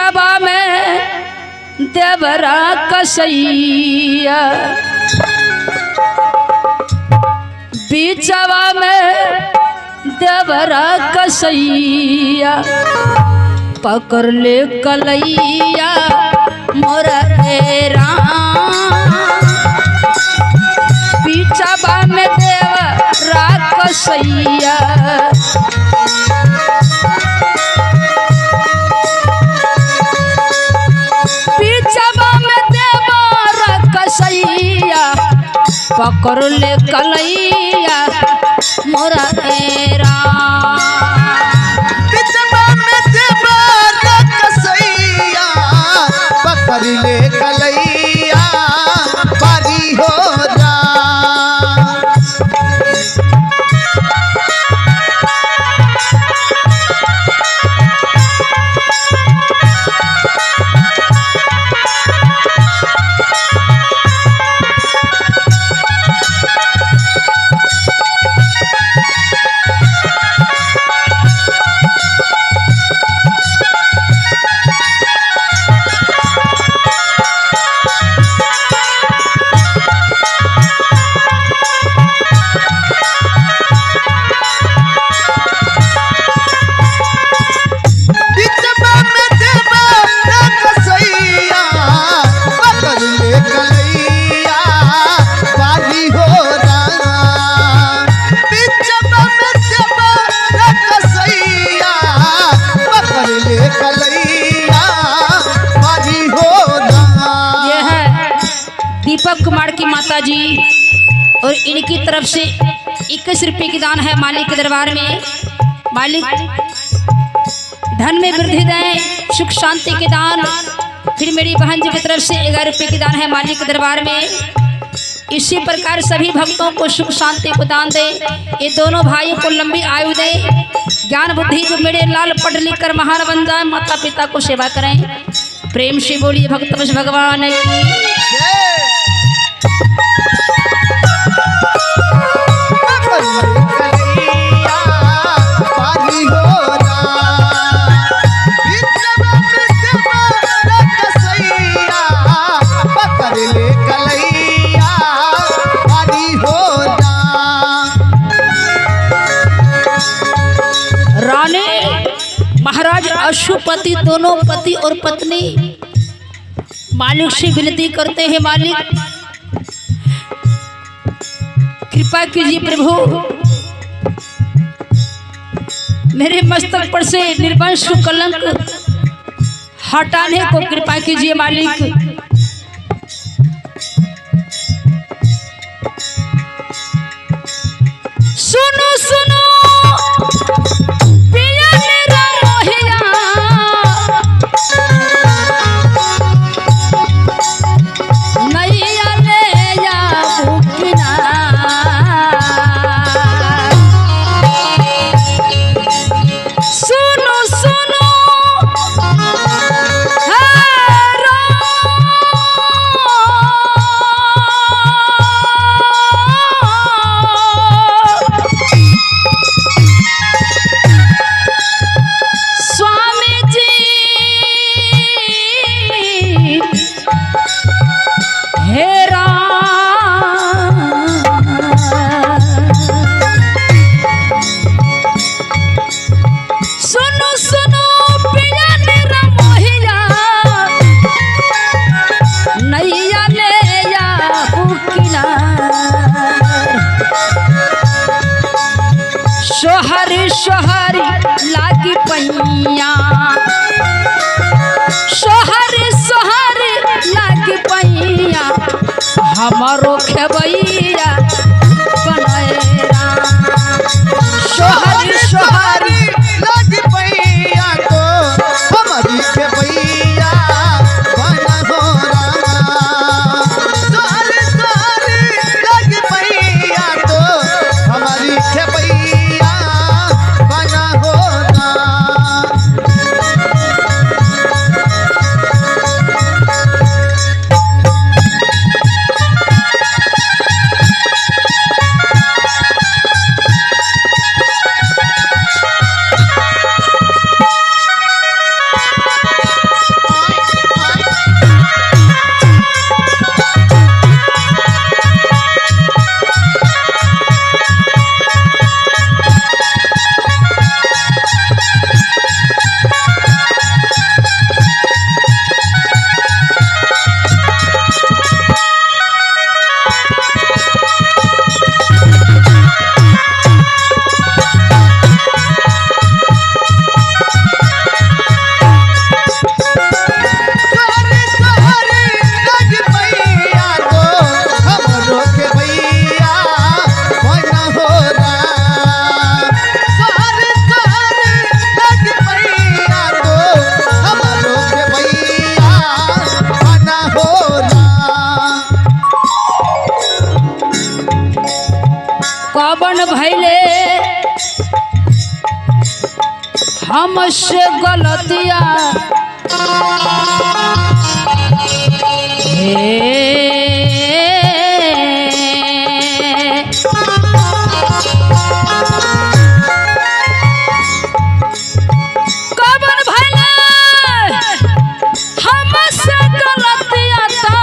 बीचवा में देवरा कसैया, बीचवा में देवरा कसैया, पकड़ ले कलैया मोरा तेरा, बीचवा में देवरा कसैया, बीचवा में देवरा कसैया, पकड़ ले कलैया मोरा तेरा, बीचवा में देवरा कसैया, पकड़ ले कलैया बारी हो जा। दीपक कुमार की माता जी और इनकी तरफ से 21 रुपये की दान है मालिक के दरबार में। मालिक धन में वृद्धि दें, सुख शांति के दान। फिर मेरी बहन जी की तरफ से 11 रुपये की दान है मालिक के दरबार में। इसी प्रकार सभी भक्तों को सुख शांति को दान दे, ये दोनों भाइयों को लंबी आयु दे, ज्ञान बुद्धि को मेरे लाल पढ़ लिख कर महान बन जाए, माता पिता को सेवा करें। प्रेम से बोलिए भक्त भगवान की। महाराज अशुपति दोनों पति और पत्नी मालिक से विनती करते हैं, मालिक कृपा कीजिए प्रभु, मेरे मस्तक पर से निर्वंश कलंक हटाने को कृपा कीजिए मालिक। सुनो सुनो सोहरी लागी पैया, सोहरी सोहरी लागी पैया, हमारो खेबैया बनैरा। सोहरी सोहरी लागी पैया तो हमारी खेबैया बना हो रहा। सोहरी सोहरी लागी पैया तो हमारी खेबैया बना हो रहा। हमसे गलतियां कबन भले हमसे गलतियां तो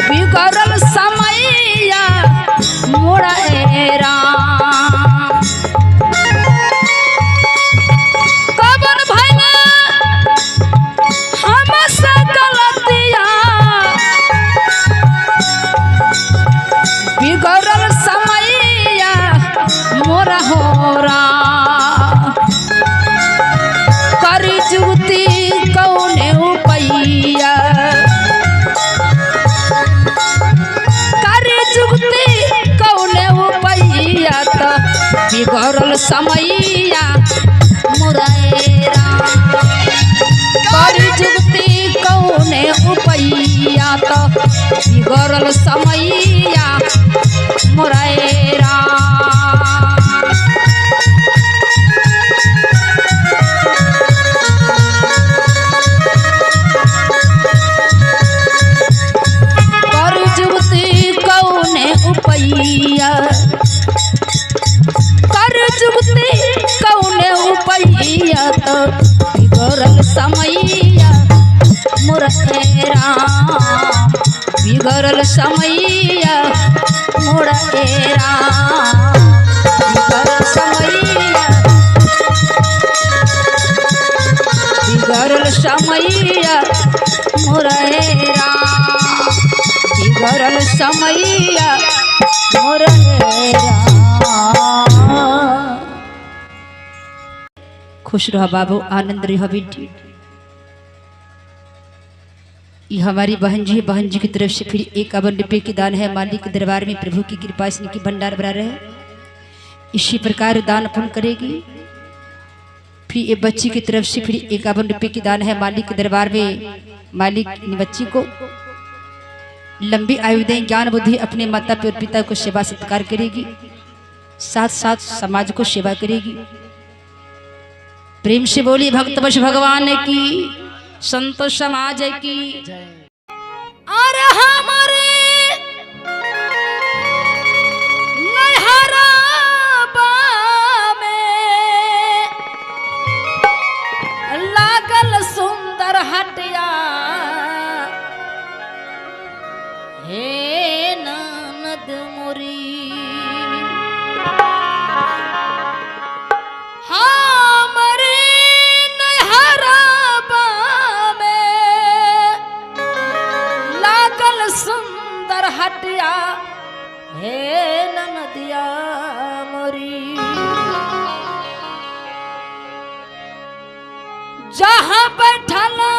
बिगड़ल समैया मोरा बिगड़ल समैया मोरा होरा करी जुगती कौने उपैया करी जुगती कौने उपैया तो बिगड़ल समैया मोरा करी जुगती कौने उपैया तो बिगड़ल समैया मोरा कर जुगती कौने उपैया कर जुगती कौने उपैया तो बिगड़ल समैया मोरा बिगड़ल समैया मोरा बिगड़ल समैया बिगड़ल समैया मोरा बिगड़ल समैया मोरा। खुश रहो बाबू, आनंद रहो बेटी। ये हमारी बहन जी है, बहन जी की तरफ से फिर 51 रुपये की दान है। मालिक के दरबार में प्रभु की कृपा से इनकी भंडार भरा रहे, इसी प्रकार दान पुण्य करेगी। फिर ये बच्ची की तरफ से फिर 51 रुपये की दान है। मालिक के दरबार में मालिक इन बच्ची को लंबी आयु दें, ज्ञान बुद्धि, अपने माता पिता को सेवा सत्कार करेगी, साथ साथ समाज को सेवा करेगी। प्रेम से बोली भक्त वश भगवान की, संत समाज की। अरे हमारे नैहराबा में लागल सुंदर हटिया हे ननद मोरी। सुंदर हटिया हे ननदिया मोरी, जहाँ बैठला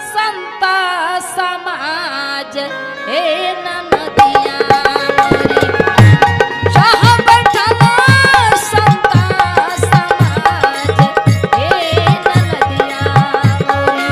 संता समाज हे ननदिया मोरी, जहाँ बैठला संता समाज हे ननदिया मोरी।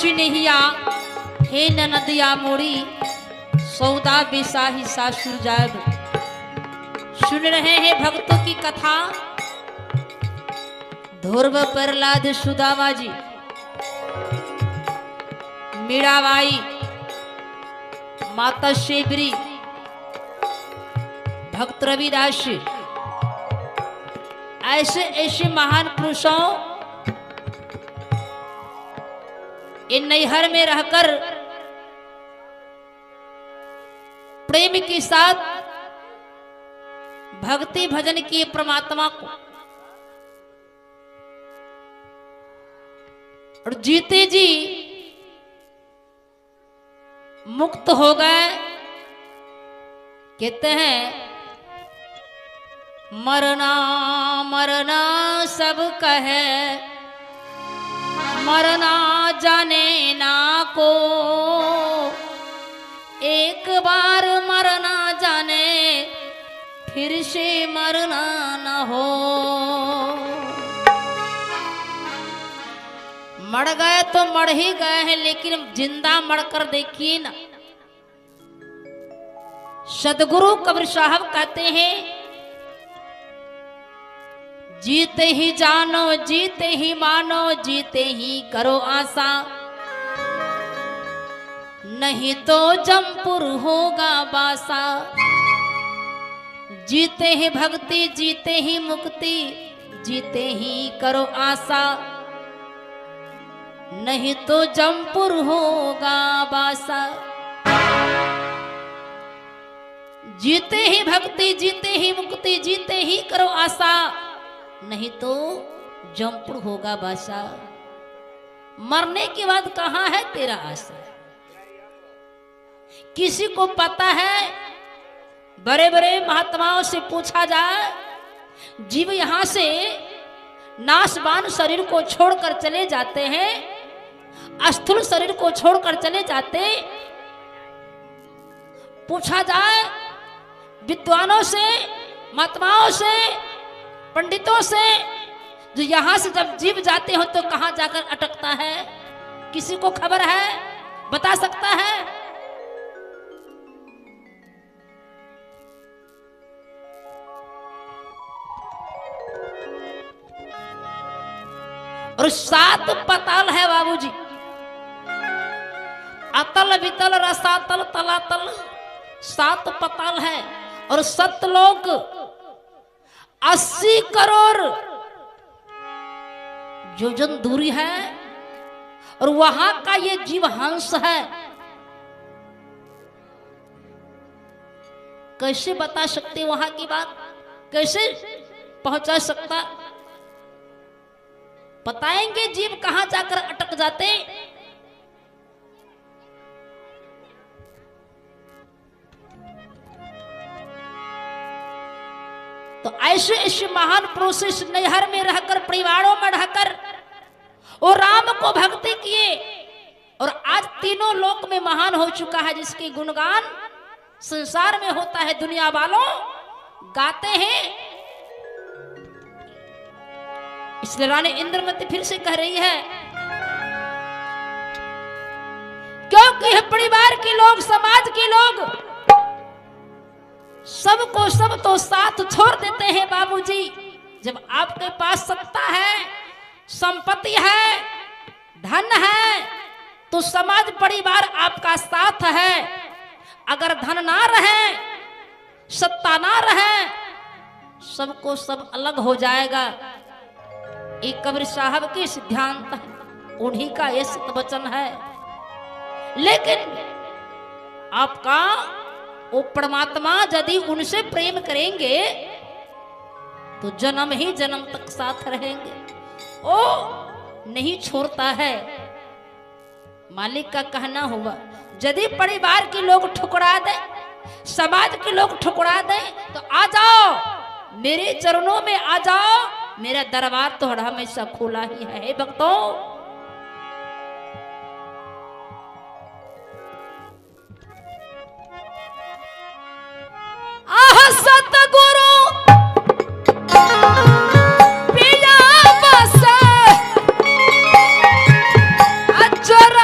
ऐसी नैया हे ननदिया मोरी सौदा बेसाही सासुर जाब। सुन रहे हैं भक्तों की कथा। ध्रुव प्रहलाद सुदामा जी, मीराबाई, माता शेबरी, भक्त रविदास, ऐसे ऐसे महान पुरुषों इन नैहर में रहकर प्रेम के साथ भक्ति भजन किए परमात्मा को, और जीते जी मुक्त हो गए। कहते हैं मरना मरना सब कहे, मरना जाने ना को, एक बार मरना जाने फिर से मरना न हो। मर गए तो मर ही गए हैं, लेकिन जिंदा मरकर देखिए ना। सदगुरु कबीर साहब कहते हैं जीते ही जानो, जीते ही मानो, जीते ही करो आशा, नहीं तो जमपुर होगा बासा। जीते ही भक्ति, जीते ही मुक्ति, जीते ही करो आशा, नहीं तो जमपुर होगा बासा। जीते ही भक्ति, जीते ही मुक्ति, जीते ही करो आशा, नहीं तो जमपुर होगा बासा। मरने के बाद कहां है तेरा आशा? किसी को पता है? बड़े बड़े महात्माओं से पूछा जाए, जीव यहां से नाशवान शरीर को छोड़कर चले जाते हैं, स्थूल शरीर को छोड़कर चले जाते। पूछा जाए विद्वानों से, महात्माओं से, पंडितों से, जो यहां से जब जीव जाते हो तो कहां जाकर अटकता है? किसी को खबर है? बता सकता है? और 7 पताल है बाबूजी, अतल वितल रसातल तलातल, 7 पताल है। और सतलोक 80 करोड़ योजन दूरी है, और वहां का ये जीव हंस है। कैसे बता सकते वहां की बात? कैसे पहुंचा सकता? बताएंगे जीव कहां जाकर अटक जाते। तो ऐसे ऐसे महान पुरुष नैहर में रहकर, परिवारों में रहकर वो राम को भक्ति किए, और आज तीनों लोक में महान हो चुका है, जिसके गुणगान संसार में होता है, दुनिया वालों गाते हैं। इसलिए रानी इंद्रमती फिर से कह रही है, क्योंकि परिवार के लोग, समाज के लोग सबको सब तो साथ छोड़ देते हैं बाबूजी। जब आपके पास सत्ता है, संपत्ति है, धन है, तो समाज परिवार आपका साथ है। अगर धन ना रहे, सत्ता ना रहे, सबको सब अलग हो जाएगा। एक कबीर साहब के सिद्धांत है, उन्हीं का ये सत्य वचन है। लेकिन आपका वो परमात्मा यदि उनसे प्रेम करेंगे तो जन्म ही जन्म तक साथ रहेंगे। वो नहीं छोड़ता है। मालिक का कहना हुआ, यदि परिवार के लोग ठुकरा दे, समाज के लोग ठुकरा दे, तो आ जाओ मेरे चरणों में, आ जाओ, मेरा दरबार तो हमेशा खुला ही है। भक्तों, आह सतगुरु पिया बस अजर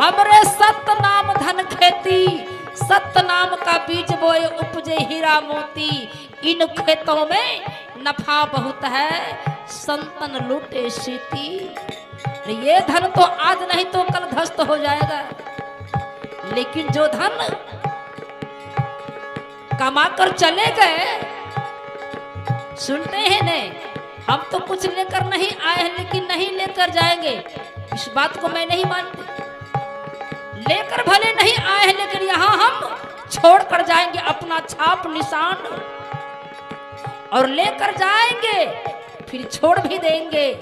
हमरे सत्य नाम धन खेती, सत्य नाम का बीज बोए उपजे हीरा मोती। इन खेतों में नफा बहुत है, संतन लूटे सीती। ये धन तो आज नहीं तो कल ध्वस्त हो जाएगा, लेकिन जो धन कमा कर चले गए, सुनते हैं नहीं, हम तो कुछ लेकर नहीं आए हैं लेकिन नहीं लेकर जाएंगे, इस बात को मैं नहीं मानती। लेकर भले नहीं आए हैं लेकिन यहाँ हम छोड़ कर जाएंगे अपना छाप निशान, और लेकर जाएंगे फिर छोड़ भी देंगे।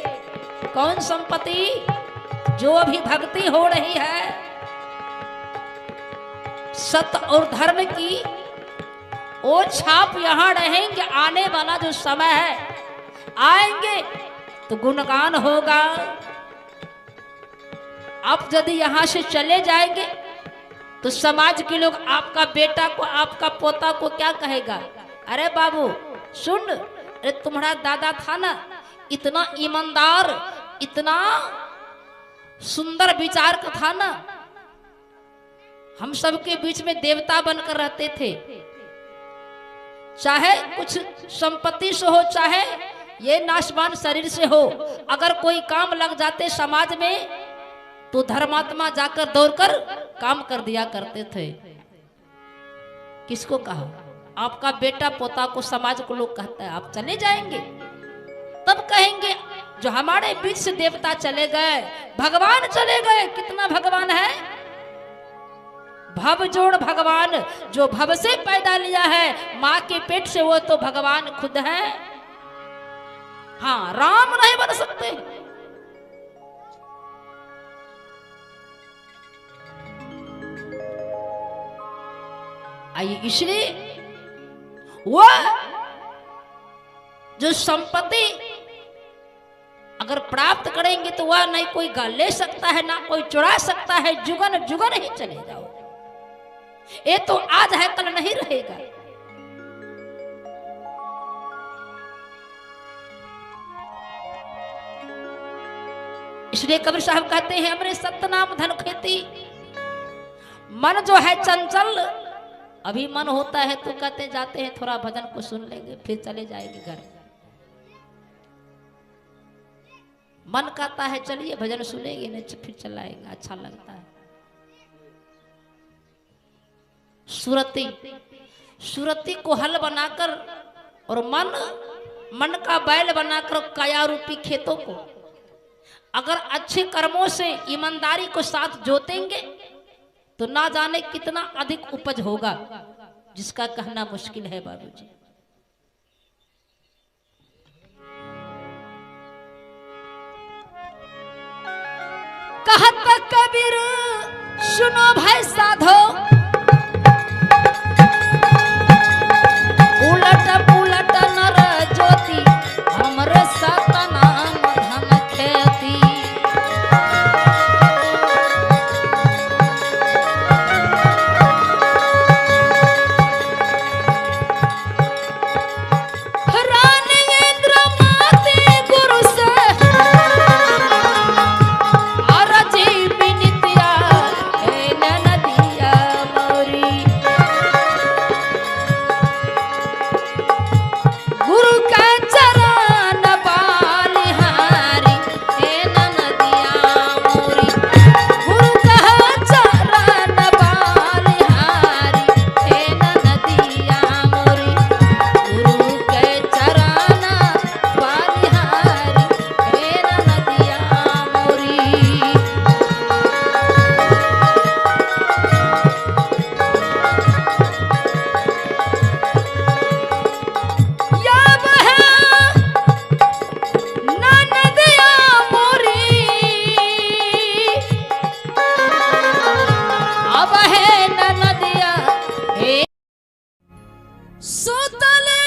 कौन संपत्ति? जो अभी भक्ति हो रही है सत्य और धर्म की, वो छाप यहाँ रहेंगे। आने वाला जो समय है, आएंगे तो गुणगान होगा। आप यदि यहाँ से चले जाएंगे तो समाज के लोग आपका बेटा को, आपका पोता को क्या कहेगा? अरे बाबू सुन, अरे तुम्हारा दादा था ना, इतना ईमानदार, इतना सुंदर विचार का था ना, हम सबके बीच में देवता बनकर रहते थे। चाहे कुछ संपत्ति से हो, चाहे ये नाशवान शरीर से हो, अगर कोई काम लग जाते समाज में तो धर्मात्मा जाकर दौड़कर काम कर दिया करते थे। किसको कहा? आपका बेटा पोता को समाज को लोग कहता है। आप चले जाएंगे तब कहेंगे जो हमारे बीच से देवता चले गए, भगवान चले गए। कितना भगवान है? भव जोड़ भगवान, जो भव से पैदा लिया है माँ के पेट से, वो तो भगवान खुद है। हाँ, राम नहीं बन सकते। आइए, इसलिए वो जो संपत्ति अगर प्राप्त करेंगे तो वह नहीं कोई ले सकता है, ना कोई चुरा सकता है। जुगन जुगन ही चले जाओ, ये तो आज है कल नहीं रहेगा। इसलिए कबीर साहब कहते हैं, हमरे सत्य नाम धन खेती। मन जो है चंचल, अभी मन होता है तो कहते जाते हैं थोड़ा भजन को सुन लेंगे, फिर चले जाएंगे घर। मन कहता है चलिए भजन सुनेंगे, नहीं फिर चलाएंगे, अच्छा लगता है। सुरती, सुरती को हल बनाकर और मन का बैल बनाकर काया रूपी खेतों को अगर अच्छे कर्मों से ईमानदारी को साथ जोतेंगे तो ना जाने कितना अधिक उपज होगा, जिसका कहना मुश्किल है बाबूजी। कहता कबीर सुनो भाई साधो, उलट पुलट नर ज्योति, हमरे सत नाम धन खेती। रानी इंद्र माते गुरु से अरजी बिनितिया, हे नदिया मोरी। गुरु का चरण बालिहारी, हे नदिया मोरी। गुरु का चरण बालिहारी, हे नदिया मोरी। गुरु के चरण बालिहारी, हे नदिया मोरी। याब है नदिया मोरी, अब है नदिया हे। सुतले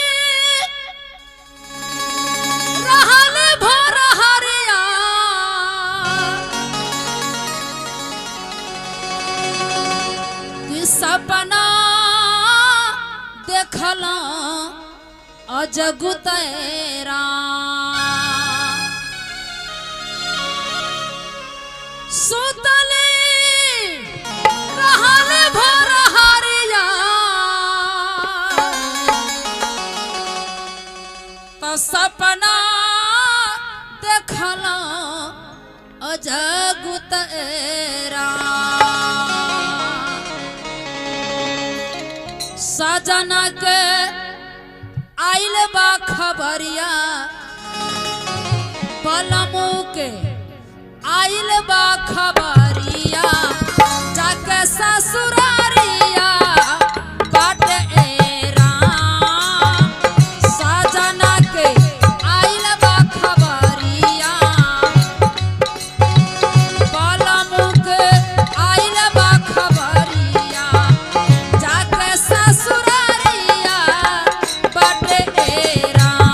रहल भोर हरिया, कि सपना देखला अजगु तेरा। सुतले सजना के आइल बा खबरिया पलमू के आइल बा खबरिया जाके ससुरारिया बाट राम सजना के आइल बा खबरिया पलमू के आइल बा खबरिया जाके ससुरारिया बाट राम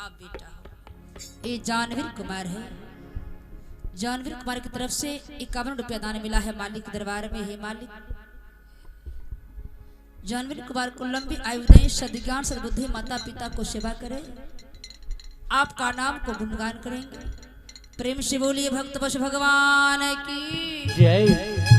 आप बेटा हो। ये जानवीर कुमार है। जानवीर कुमार की तरफ से 51 रुपया दान मिला है मालिक के दरबार में। हे मालिक, जानवीर कुमार को लंबी आयु दें, सद्ज्ञान सद्बुद्धि, माता पिता को सेवा करे, आपका नाम को गुणगान करेंगे। प्रेम से बोलिए भक्त बस भगवान की जय।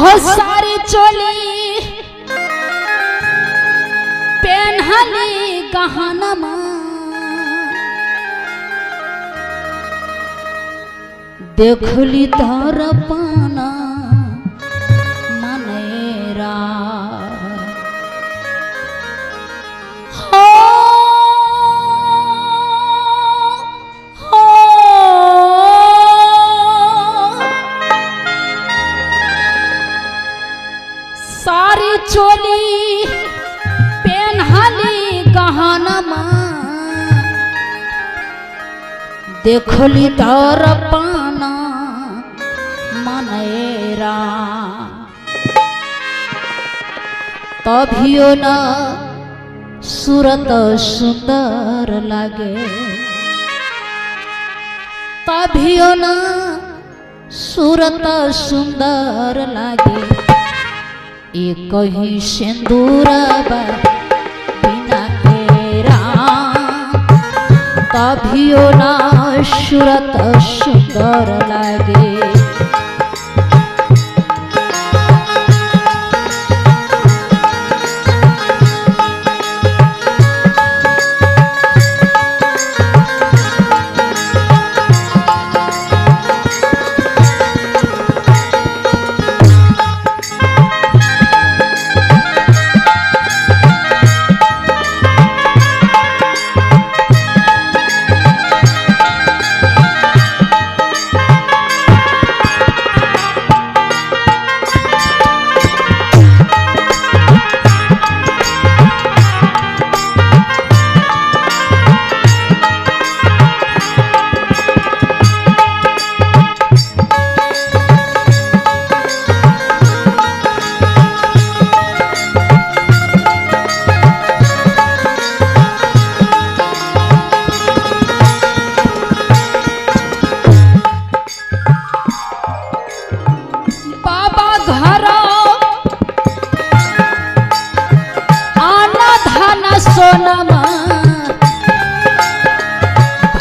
हो सारी चोली पेन्हली गहनमा देखली दर्पण मनेरा हो सारी चोली पेन्हली गहनमा देखली दर्पण मनेरा तभियो न सूरत सुंदर लागे तभियो न सूरत सुंदर लागे एक ही सिंदूर बिना के कभियो ना सूरत सुंदर लागे।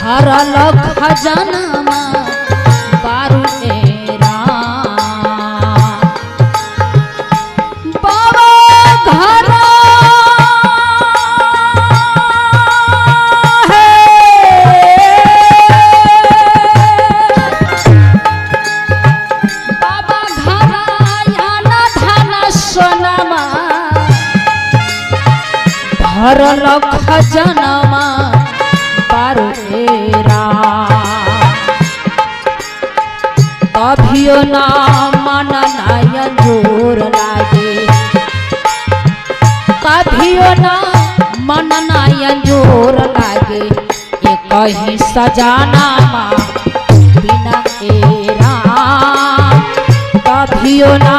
भरल खजानमा बारू एरा बाबा घर बाबा घर याना धन सोनमा भरल खजानमा कभियो ना मन नयन जोर लागे। कभियो ना मन नयन जोर लागे। एक ही सजाना बिना एरा कभियो ना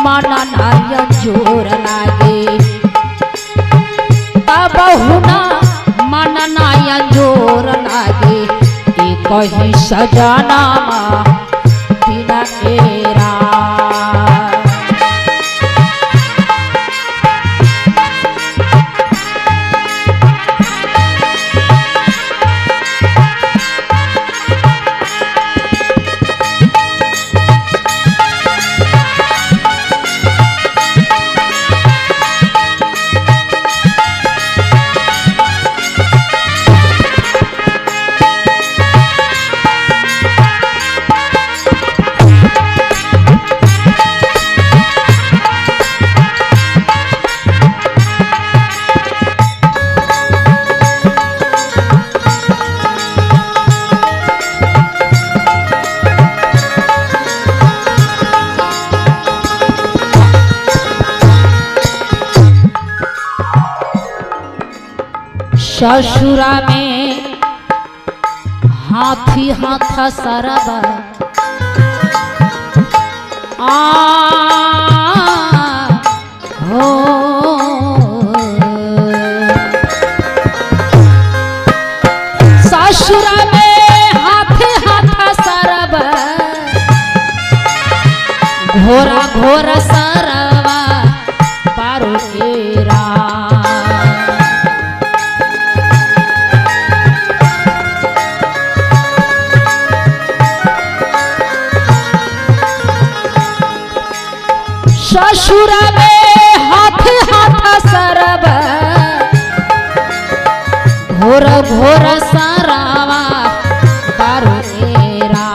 मन नयन जोर लागे। कबहु ना मन नयन जोर लागे। एक ही सजाना बिना एरा ससुरा में हाथी हाथ सरबा हो ससुरा में हाथी हाथ सरबा घोरा घोरा सरवा पारो एरा ससुरा में हाथ हाथ सरब घोर घोर सारावा पारो एरा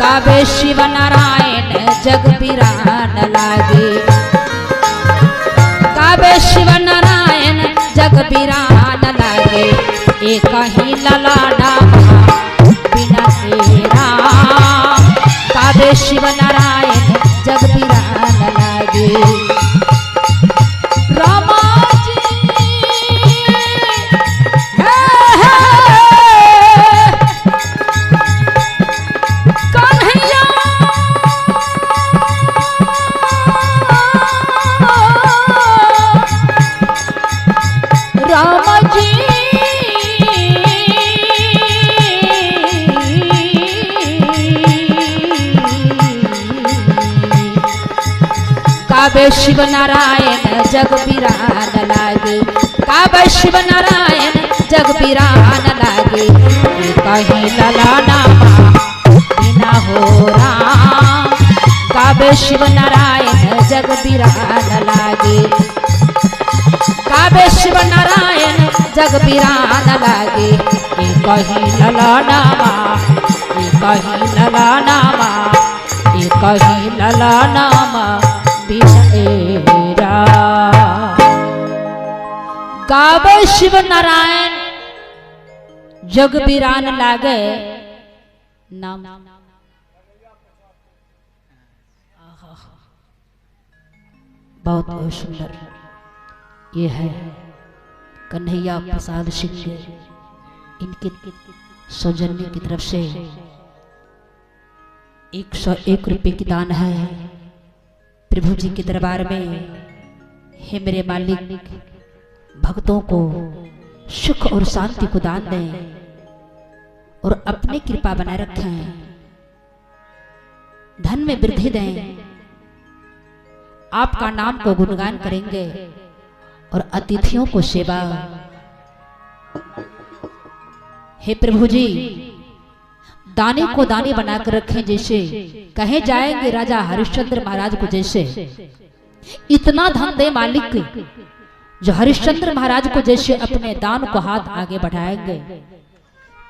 काबे शिव नारायण जग बिरान लागे। काबे शिव नारायण जग बिरान लागे। एक ही ललाना बिना एरा काबे शिव नारायण जग बिरान लागे। रामा जी कन्हैया रामा जी काबे शिव नारायण जग बिरान लागे। काबे शिव नारायण जग बिरान लागे। कहीं ललनामा बिना हो राम। गावे शिव नारायण जग बिरान लागे, गावे शिव नारायण जग बिरान लागे। ए कहीं ललनामा, ए कहीं ललनामा, ए कहीं ललनामा बिना गावे शिव नारायण जग बिरान लागे नाम। बहुत सुंदर ये है कन्हैया प्रसाद सिंह, इनके सौजन्य की तरफ से 101 रुपये की दान है प्रभु जी के दरबार में। हे मेरे मालिक, भक्तों को सुख और शांति को दान दें और अपनी कृपा बनाए रखें, धन में वृद्धि दें, आपका नाम को गुणगान करेंगे और अतिथियों को सेवा। हे प्रभु जी, दानी को दानी बनाकर रखें, जैसे कहे जाएंगे राजा हरिश्चंद्र महाराज को, जैसे इतना धन दे मालिक जो हरिश्चंद्र महाराज को जैसे अपने दान को हाथ आगे बढ़ाएंगे।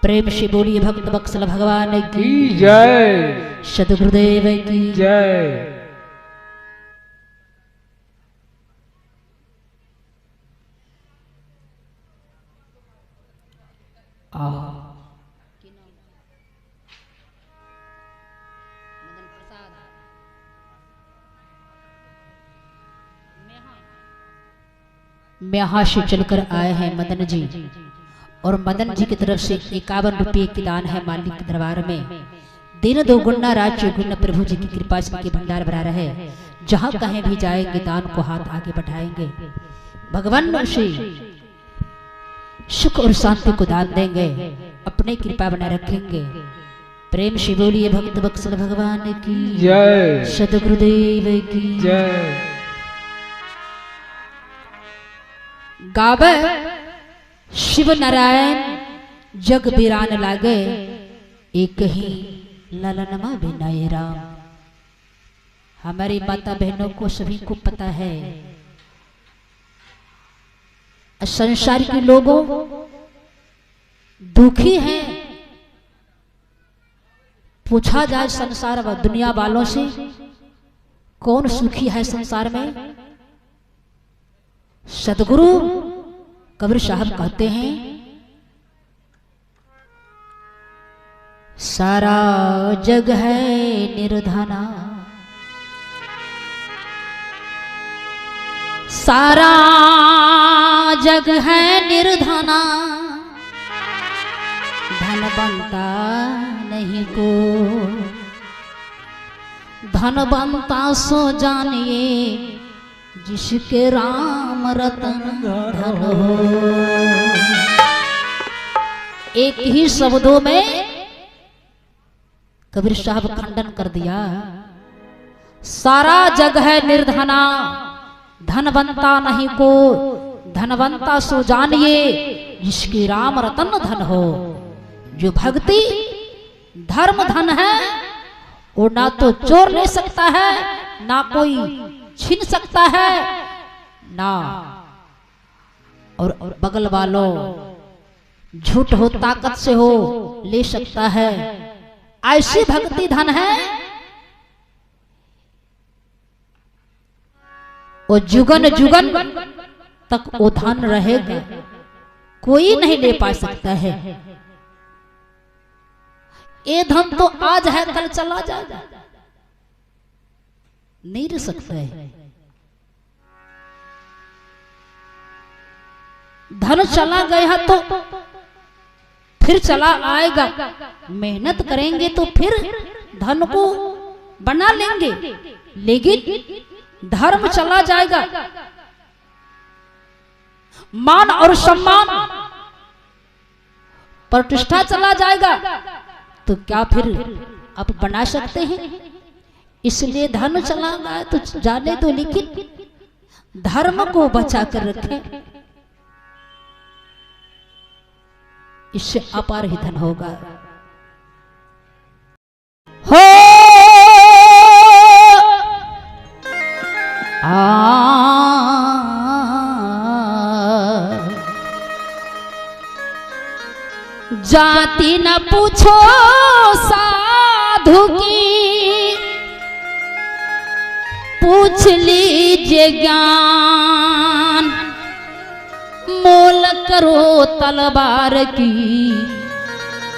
प्रेम से बोलिए भक्त वत्सल भगवान की जय, सद्गुरुदेव की जय। यहाँ से चलकर आए हैं मदन जी, और मदन जी की तरफ से 51 रुपये की दान है मालिक के दरबार में। दिन दोगुना रात चौगुना प्रभु जी की कृपा से इनके भंडार भरा रहे। जहाँ कहीं भी जाएंगे दान को हाथ आगे बढ़ाएंगे, भगवान से सुख और शांति को दान देंगे, अपने कृपा बनाए रखेंगे। प्रेम से बोलिए भक्त वत्सल भगवान की जय, सद्गुरुदेव की जय। गावे शिव नारायण जग बिरान लागे, एक ही ललनमा बिनाए राम। हमारी माता बहनों को सभी को पता है, संसार के लोगों दुखी हैं। पूछा जाए संसार व दुनिया वालों से कौन सुखी है संसार में, सदगुरु कबीर साहब कहते हैं सारा जग है निर्धना, सारा जग है निर्धना, धन बनता नहीं को, धन बनता सो जानिए जिसके राम रतन धन हो। एक ही शब्दों में कबीर साहब खंडन कर दिया। सारा जग है निर्धना, धन बनता नहीं को, धन बनता सो जानिए जिसके राम रतन धन हो। जो भक्ति धर्म धन है वो ना तो चोर ले सकता है, ना कोई छीन सकता है, ना और बगल वालों झूठ हो ताकत से हो ले सकता है। ऐसी भक्ति धन है वो जुगन जुगन तक वो धन रहेगा, कोई नहीं ले पा सकता है। ये धन तो आज है कल चला जाएगा, नहीं रह सकता है। धन चला गया तो फिर चला आएगा, मेहनत करेंगे तो फिर धन को बना लेंगे, लेकिन धर्म चला जाएगा, मान और सम्मान प्रतिष्ठा चला जाएगा, तो क्या फिर आप बना सकते हैं? इसलिए धन चला गया तो जाने दो, लेकिन धर्म को बचा कर रखें। इससे अपार ही धन होगा। हो जाति न पूछो साधु की, पूछ लीजिए ज्ञान, मोल करो तलवार की,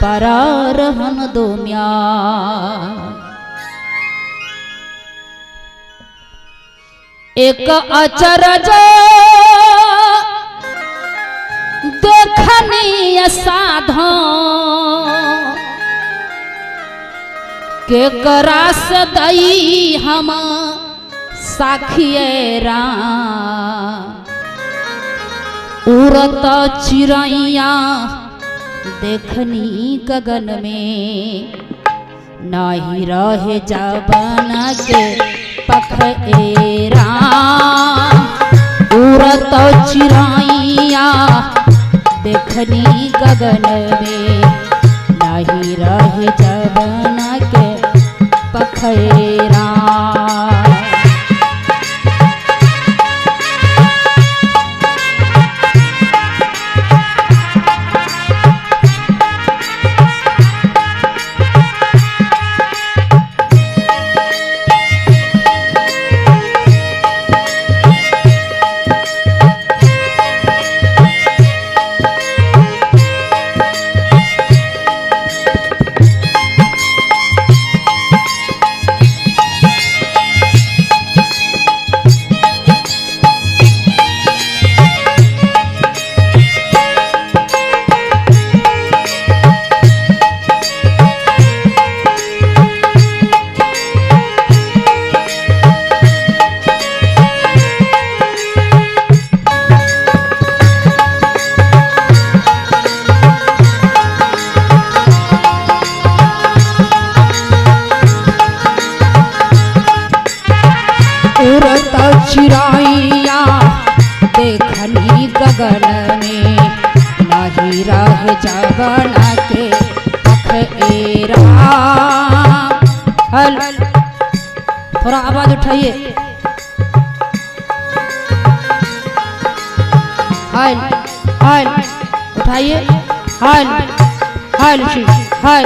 परारहन दो म्यान। एक अचरज देखनीय साधो, के करास दई हम साखिए राम। उड़त चिड़ैया देखनी गगन में, नाही रहे जबन के पखेरा। उड़त चिड़ैया देखनी गगन में, नाही रहे जबन के पखेरा। चिड़ैया देखनी गगन में, नहीं रहे जबन के पखेरा। थोड़ा आवाज उठाइए। हाय हाय उठाइए। हाय हाय हाय।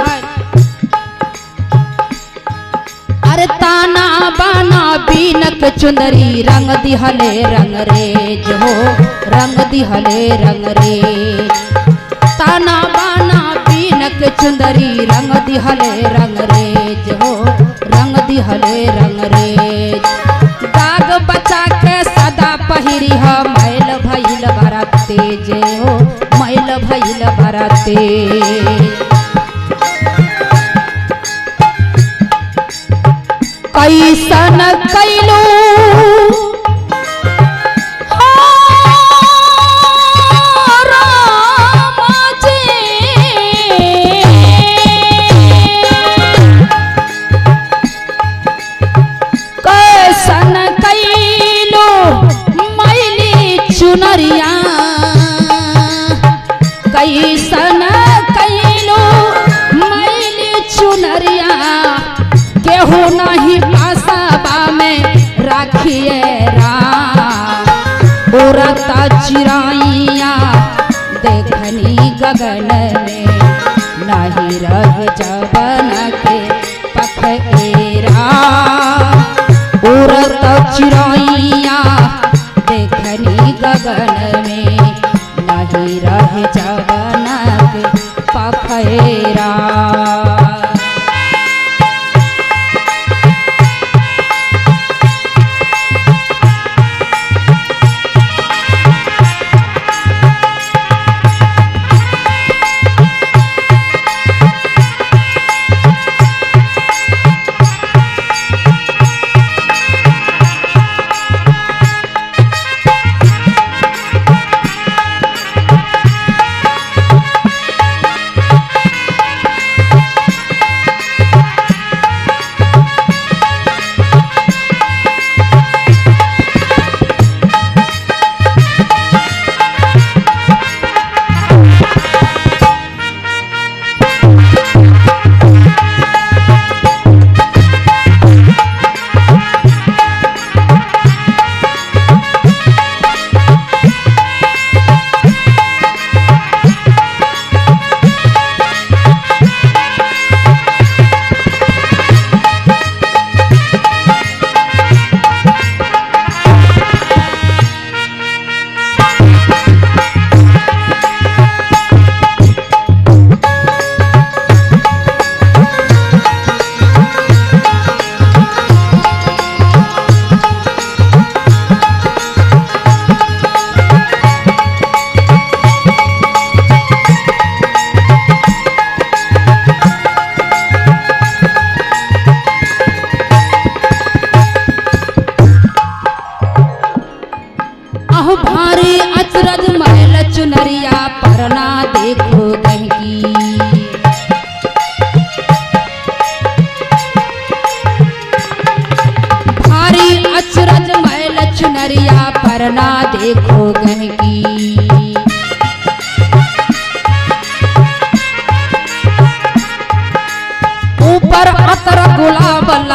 अरे ताना बाना बीनक चुंदरी, रंग दिहले रंग रेज हो, रंग दिहले रंग रेज। ताना बाना बीनक चुंदरी, रंग दिहले रंग रेज हो, रंग दिहले रंग रेज। दाग बचा के सदा पहिरी ह, मैल भइल बड़ा तेज हो, मैल भइल बड़ा तेज। कैसन कैलू राम जी, कैसन कैलू मैली चुनरिया, कैसन कैलू मैली चुनरिया। केहू नहीं पासबा में राखिए राम। उड़ता चिड़ैया देखनी गगन में, नहीं रहे जबन के पखेरा। उड़ता चिड़ैया देखनी गगन में, नहीं रहे जबन के पखेरा।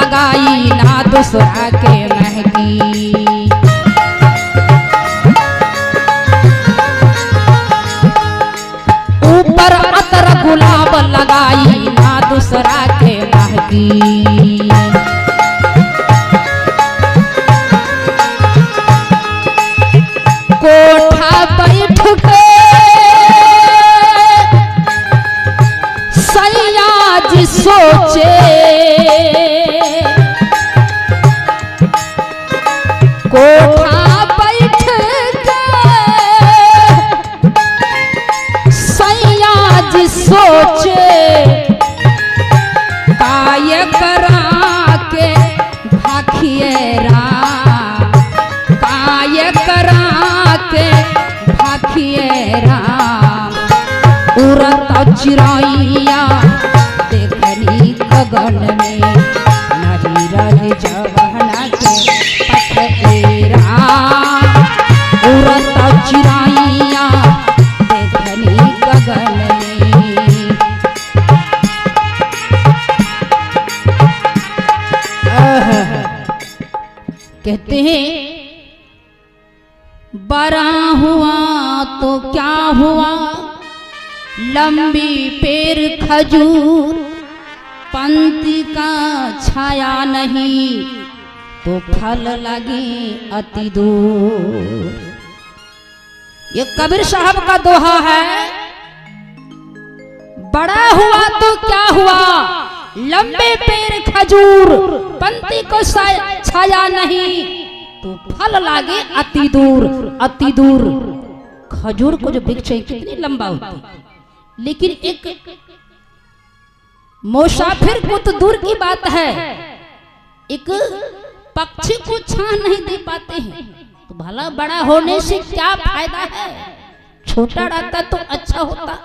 लगाई ना दूसरा के महकी। ऊपर अतर गुलाब लगाई ना दूसरा के महकी। कोठा बैठ के सयाज सोचे, कोठा बैठ के सयाज सोचे, काय करा के भाखिए राम, काय करा के भाखिए राम। उड़त चिड़ैया देखनी गगन में, नहीं रहे जवाना के पठेरा। उड़त चिड़ैया देखनी गगन में। कहते हैं बड़ा हुआ तो क्या हुआ, लंबी पेड़ खजूर, पंक्ति का छाया नहीं तो फल लगे अति दूर। ये कबीर साहब का दोहा है। बड़ा हुआ तो क्या हुआ, लंबे पेड़ खजूर, पंक्ति को छाया नहीं तो फल लागे अति दूर। अति दूर खजूर को जो वृक्ष है कितनी लंबा होती है, लेकिन एक मुसाफिर को तो दूर की बात है, एक पक्षी को छां नहीं दे पाते हैं, तो भला बड़ा होने से क्या फायदा है। छोटा रहता तो अच्छा होता,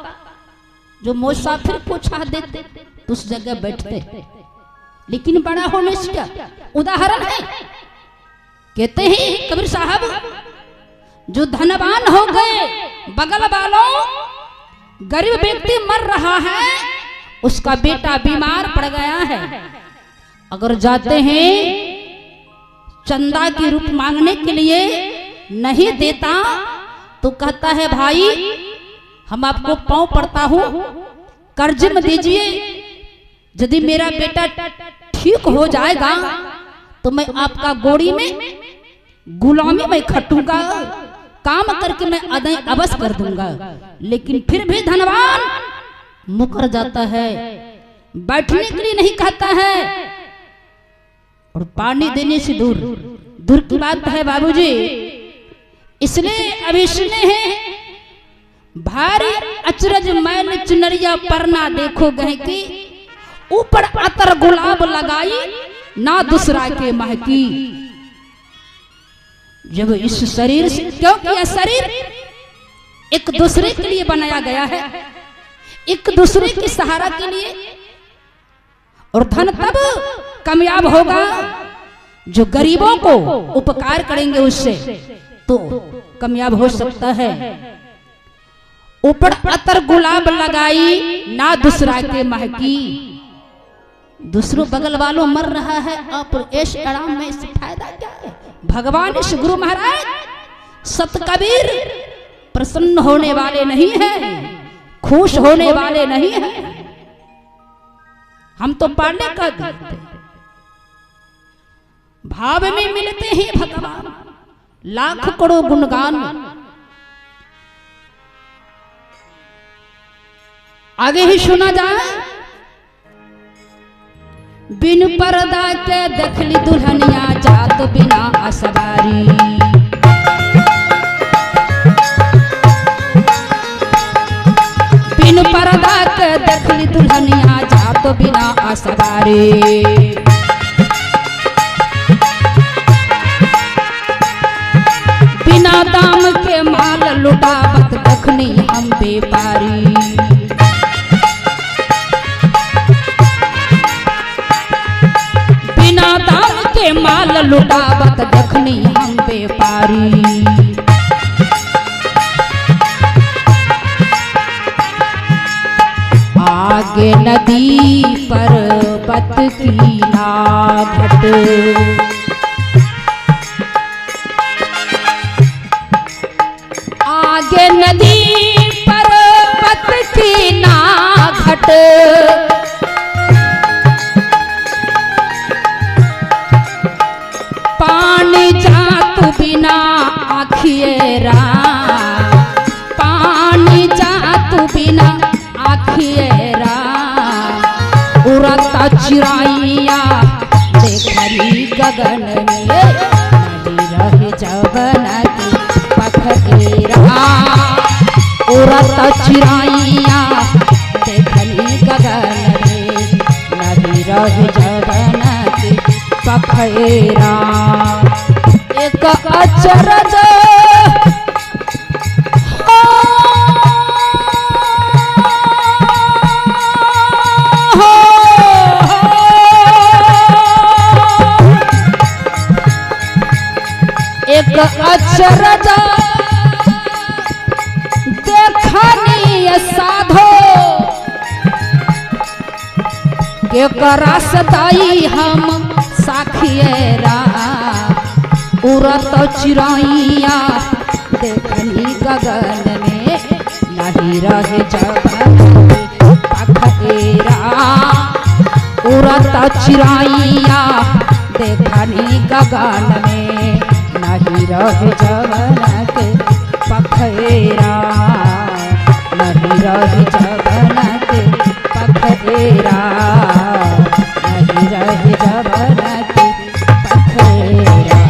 जो मुसाफिर को छां देते तो उस जगह बैठते, लेकिन बड़ा होने से क्या। उदाहरण है, कहते हैं कबीर साहब, जो धनवान हो गए, बगल वालों गरीब व्यक्ति मर रहा है, उसका बेटा बीमार पड़ गया है, अगर जाते हैं चंदा की रूप मांगने के लिए, नहीं देता तो कहता है भाई हम आपको पांव पड़ता हूं, कर्ज में दीजिए, यदि मेरा बेटा ठीक हो जाएगा तो मैं आपका गोड़ी में गुलामी में खटूंगा, काम करके मैं अदय अवश्य कर दूंगा। लेकिन फिर भी धनवान मुकर जाता है, बैठने के लिए नहीं कहता है, और पानी देने से दूर दूर की बात है बाबूजी। इसलिए अभी सुने हैं, भारी अचरज मैल चुनरिया परना देखो गए कि, ऊपर अतर गुलाब लगाई ना दूसरा के महकी। जब इस शरीर से, क्योंकि यह शरीर एक दूसरे के लिए बनाया गया है, एक दूसरे के सहारा के लिए, और धन तब कामयाब होगा जो गरीबों को उपकार करेंगे, उससे तो कामयाब हो सकता है। ऊपर अतर गुलाब लगाई ना दूसरा के महकी। दूसरों बगल वालों मर रहा है, आप ऐश आराम में इससे फायदा क्या है। भगवान इस गुरु महाराज सत कबीर प्रसन्न होने वाले नहीं है, खुश होने वाले नहीं है। हम तो पाने का करते, भाव में मिलते हैं भगवान, लाख करोड़ गुणगान। आगे ही सुना जाए, बिन पर्दा के देखली दुल्हनिया जात बिना असवारी। बिन पर्दा के देखली दुल्हनिया जात बिना असवारी। बिना दाम के माल लुटावत देखनी हम व्यापारी। बिना दाम के माल लुटावत देखनी हम व्यापारी। आगे नदी पर पर्वत की ना घट। आगे नदी पर्वत की ना घट, पानी जात बिना आखिएरा, पानी जात बिना आखिएरा। उड़ता चिड़ैया देखली गगन में, नहीं रहे जवन की पखेरा। उड़ता चिड़ैया देखली गगन में, नहीं रहे जवन की पखेरा। एक अचरज एक अचरज देखनी साधो, के करास दाई हम साखिएरा। उड़त चिड़ैया देखनी गगन में, नहीं रहे जवन की पखेरा। उड़त चिड़ैया देखनी गगन में, नहीं रहे जवन के पखेरा। नहीं रहे जवन के पखेरा, नहीं रहे जवन के पखेरा।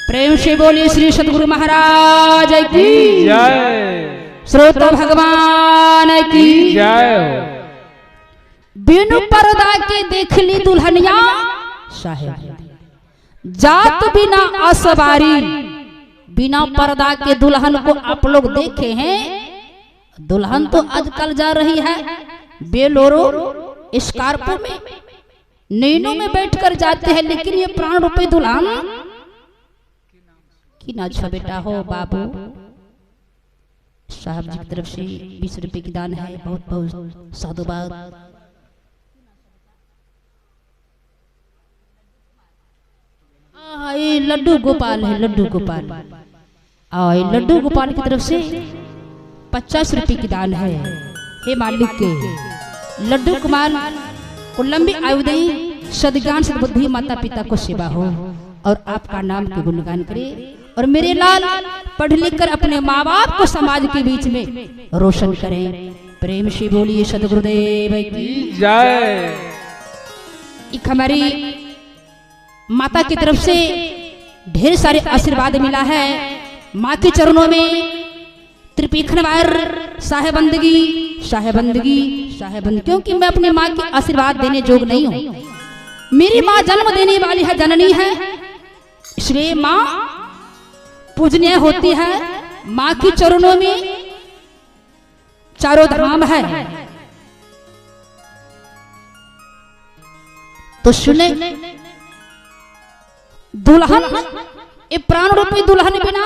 प्रेम से बोलिए श्री सद्गुरु महाराज की जय। श्रोता भगवान की जय। बिनु पर्दा के देखली दुल्हनिया साहेब, जात बिना असवारी। बिना पर्दा के दुल्हन को आप लोग देखे हैं? दुल्हन तो आजकल जा रही है बेलोरो स्कॉर्पियो में, नैनो में बैठकर जाते हैं, लेकिन ये प्राण रूपी दुल्हन की ना अच्छा बेटा हो बाबू। साहब जी की तरफ से 20 रुपए की दान है, बहुत बहुत साधुवाद। ये लड्डू गोपाल है, लड्डू गोपाल। ये लड्डू गोपाल की तरफ से 50 रुपए की दान है। हे मालिक के लड्डू कुमार को लंबी आयु दें, सद्ज्ञान सद्बुद्धि माता पिता को सेवा हो, और आपका नाम के गुणगान करे। और मेरे लाल पढ़ लिख कर अपने माँ बाप को समाज के बीच में रोशन करें। प्रेम से बोलिए सद्गुरुदेव की जय। एक हमारी माता की तरफ से ढेर सारे आशीर्वाद मिला है। माँ के चरणों में त्रिपीखनवार साहेबंदगी साहेबंदगी साहेबंदगी, क्योंकि मैं अपनी माँ के आशीर्वाद देने जोग नहीं हूँ। मेरी माँ जन्म देने वाली है, जननी है, इसलिए माँ पूजनीय होती है। माँ के चरणों में चारों धाम है। तो सुने, दुल्हन ये प्राण रूपी दुल्हन बिना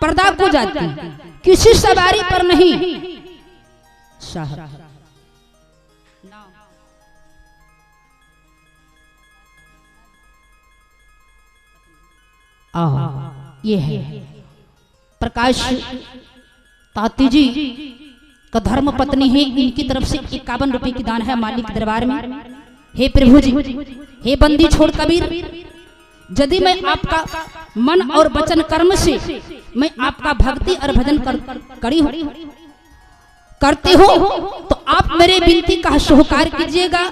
पर्दा को जाती, किसी सवारी पर नहीं। ये है प्रकाश ताती जी का धर्म पत्नी है। इनकी तरफ से 51 रुपए की दान है मालिक के दरबार में। हे प्रभु जी, हे बंदी छोड़ कबीर, यदि मैं आपका मन और वचन कर्म से मैं आपका भक्ति और भजन करते हो, तो आप मेरे विनती का स्वीकार कीजिएगा,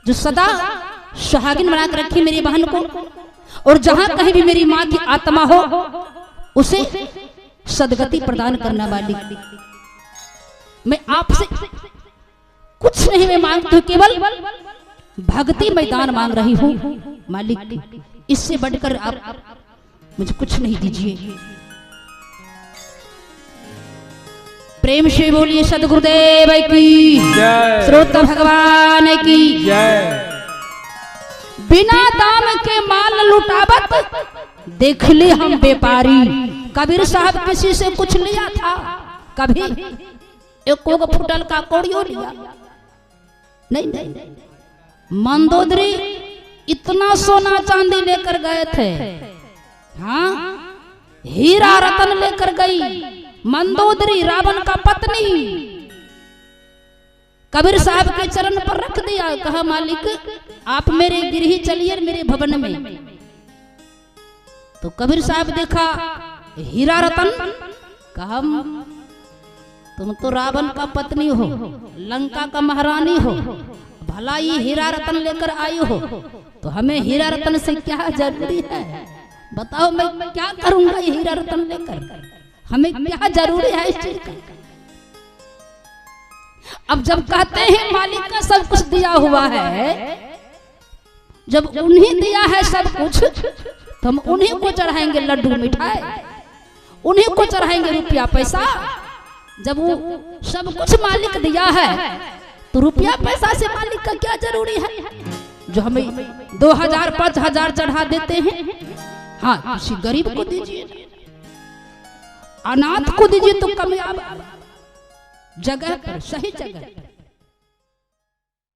जो सदा सुहागिन बनाकर रखी मेरी बहन को, और जहां कहीं भी मेरी माँ की आत्मा हो उसे सदगति प्रदान करना वाली। मैं आपसे कुछ नहीं मैं मांगती हूँ, केवल भक्ति मैदान मांग रही हूँ मालिक। इससे बढ़कर आप मुझे कुछ नहीं दीजिए। प्रेम से बोलिए सदगुरुदेव की जय। श्रोता भगवान की जय। बिना दाम के माल लुटावत देख ले हम व्यापारी। कबीर साहब किसी से कुछ लिया था कभी? एक फुटल का कौड़ियों लिया, नहीं नहीं, मंदोदरी इतना सोना चांदी लेकर गए थे, हाँ, हीरा रतन लेकर गई मंदोदरी, रावण का पत्नी। कबीर साहब के चरण पर रख दिया, कहा मालिक आप मेरे गृह चलिए मेरे भवन में। तो कबीर साहब देखा हीरा रतन, कहा तुम तो रावण का पत्नी हो, लंका का महारानी हो, भला ये हीरा रतन लेकर आई हो, तो हमें हीरा रतन से क्या जरूरी है? बताओ मैं क्या करूंगा ये हीरा रतन लेकर, हमें क्या जरूरी है इस चीज का? अब जब कहते हैं मालिक का सब कुछ दिया हुआ है, जब उन्हीं दिया है सब कुछ, तो हम उन्हीं को चढ़ाएंगे लड्डू मिठाई, उन्हीं को चढ़ाएंगे रुपया पैसा। जब वो सब कुछ मालिक दिया है तो रुपया पैसा से मालिक का क्या जरूरी है? जो हमें 2000 5000 चढ़ा देते हैं, हाँ किसी गरीब को दीजिए, अनाथ को दीजिए, तो कामयाब जगह पर, सही जगह।